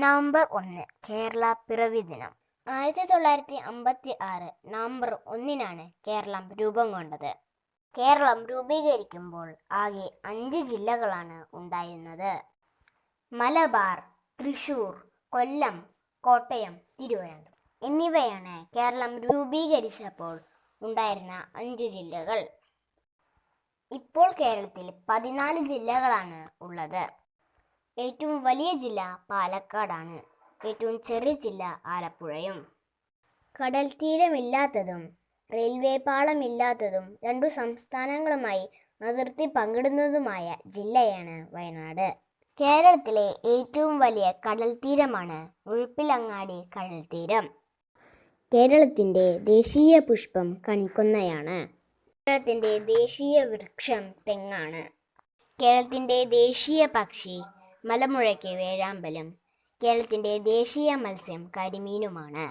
November 1 Kerala പിറവി ദിനം. 1956 November 1 Keralam രൂപം കൊണ്ടത്. കേരളം രൂപീകരിക്കുമ്പോൾ ആകെ 5 ജില്ലകളാണ് ഉണ്ടായിരുന്നത്. മലബാർ, തൃശൂർ, കൊല്ലം, കോട്ടയം, തിരുവനന്തപുരം എന്നിവയാണ് കേരളം രൂപീകരിച്ചപ്പോൾ ഉണ്ടായിരുന്ന 5 ജില്ലകൾ. ഇപ്പോൾ കേരളത്തിൽ 14 ജില്ലകളാണ് ഉള്ളത്. ഏറ്റവും വലിയ ജില്ല പാലക്കാടാണ്. ഏറ്റവും ചെറിയ ജില്ല ആലപ്പുഴയും. കടൽ തീരമില്ലാത്തതും റെയിൽവേ പാളമില്ലാത്തതും 2 സംസ്ഥാനങ്ങളുമായി അതിർത്തി പങ്കിടുന്നതുമായ ജില്ലയാണ് വയനാട്. കേരളത്തിലെ ഏറ്റവും വലിയ കടൽ തീരമാണ് മുഴുപ്പിലങ്ങാടി കടൽത്തീരം. കേരളത്തിൻ്റെ ദേശീയ പുഷ്പം കണിക്കൊന്നയാണ്. കേരളത്തിൻ്റെ ദേശീയ വൃക്ഷം തെങ്ങാണ്. കേരളത്തിൻ്റെ ദേശീയ പക്ഷി മലമുഴക്കി വേഴാമ്പലും. കേരളത്തിൻ്റെ ദേശീയ മത്സ്യം കരിമീനുമാണ്.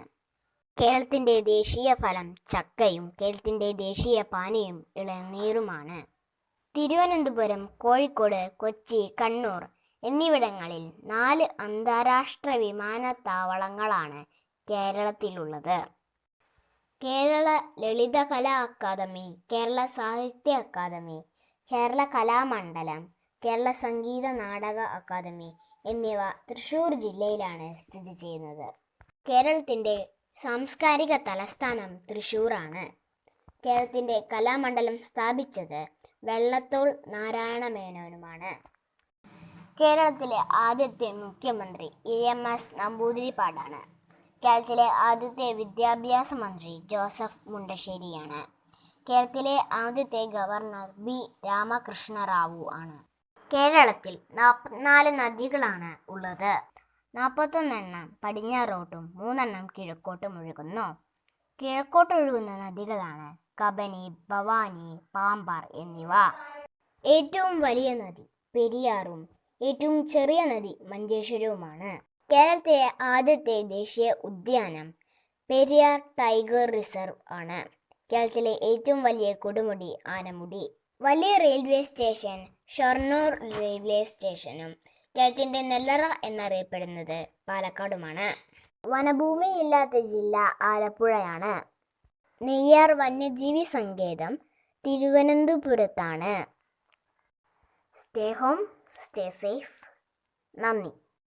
കേരളത്തിൻ്റെ ദേശീയ ഫലം ചക്കയും. കേരളത്തിൻ്റെ ദേശീയ പാനീയം ഇളനീരുമാണ്. തിരുവനന്തപുരം, കോഴിക്കോട്, കൊച്ചി, കണ്ണൂർ എന്നിവിടങ്ങളിൽ 4 അന്താരാഷ്ട്ര വിമാനത്താവളങ്ങളാണ് കേരളത്തിലുള്ളത്. കേരള ലളിതകലാ അക്കാദമി, കേരള സാഹിത്യ അക്കാദമി, കേരള കലാമണ്ഡലം, കേരള സംഗീത നാടക അക്കാദമി എന്നിവ തൃശ്ശൂർ ജില്ലയിലാണ് സ്ഥിതി ചെയ്യുന്നത്. കേരളത്തിൻ്റെ സാംസ്കാരിക തലസ്ഥാനം തൃശ്ശൂരാണ്. കേരളത്തിൻ്റെ കലാമണ്ഡലം സ്ഥാപിച്ചത് വെള്ളത്തോൾ നാരായണ മേനോനുമാണ്. കേരളത്തിലെ ആദ്യത്തെ മുഖ്യമന്ത്രി EMS നമ്പൂതിരിപ്പാടാണ്. കേരളത്തിലെ ആദ്യത്തെ വിദ്യാഭ്യാസ മന്ത്രി ജോസഫ് മുണ്ടശ്ശേരിയാണ്. കേരളത്തിലെ ആദ്യത്തെ ഗവർണർ B. രാമകൃഷ്ണ റാവു ആണ്. കേരളത്തിൽ 44 നദികളാണ് ഉള്ളത്. 41 എണ്ണം പടിഞ്ഞാറോട്ടും 3 എണ്ണം കിഴക്കോട്ടും ഒഴുകുന്നു. കിഴക്കോട്ടൊഴുകുന്ന നദികളാണ് കബനി, ഭവാനി, പാമ്പാർ എന്നിവ. ഏറ്റവും വലിയ നദി പെരിയാറും ഏറ്റവും ചെറിയ നദി മഞ്ചേശ്വരവുമാണ്. കേരളത്തിലെ ആദ്യത്തെ ദേശീയ ഉദ്യാനം പെരിയാർ ടൈഗർ റിസർവ് ആണ്. കേരളത്തിലെ ഏറ്റവും വലിയ കൊടുമുടി ആനമുടി. വലിയ റെയിൽവേ സ്റ്റേഷൻ ഷൊർണൂർ റെയിൽവേ സ്റ്റേഷനും. കേരളത്തിൻ്റെ നെല്ലറ എന്നറിയപ്പെടുന്നത് പാലക്കാടുമാണ്. വനഭൂമിയില്ലാത്ത ജില്ല ആലപ്പുഴയാണ്. നെയ്യാർ വന്യജീവി സങ്കേതം തിരുവനന്തപുരത്താണ്. Stay home, stay safe. നന്ദി.